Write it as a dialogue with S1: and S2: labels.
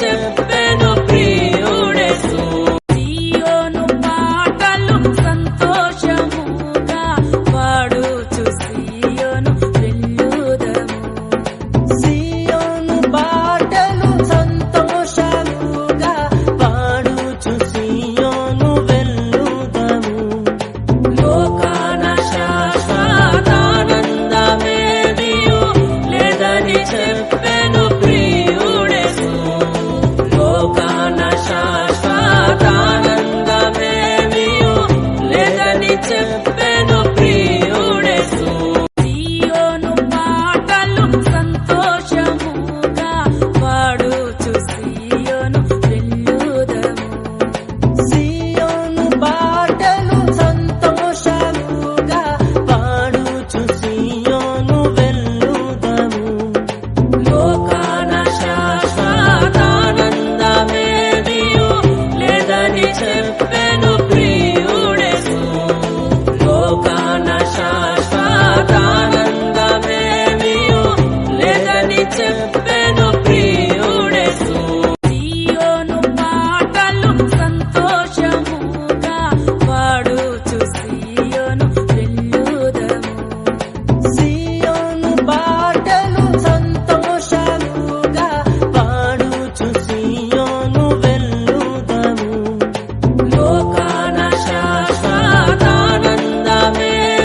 S1: చెప్పెను ప్రియుడేసు. సియోను పాటలు సంతోషముగా పాడుచు సియోను వెళ్ళుదము.
S2: సియోను పాటలు సంతోషముగా పాడుచు సియోను వెళ్ళుదము.
S1: లోకాన శాశ్వతానందమేదియు లేదని చెప్పెను ప్రియుడేసు. లోకాన శాశ్వతానందమేదియు లేదని చెప్పెను ప్రియుడేసు. సియోను పాటలు సంతోషముగా పాడుచు సియోను వెళ్ళుదము.
S2: సియోను పాటలు సంతోషముగా పాడుచు సియోను వెళ్ళుదము.
S1: లోకాన శాశ్వతానందమేదియు లేదని చెప్పెను ప్రియుడేసు. లోకాన శాశ్వతానందమేదియు లేదని చెప్పెను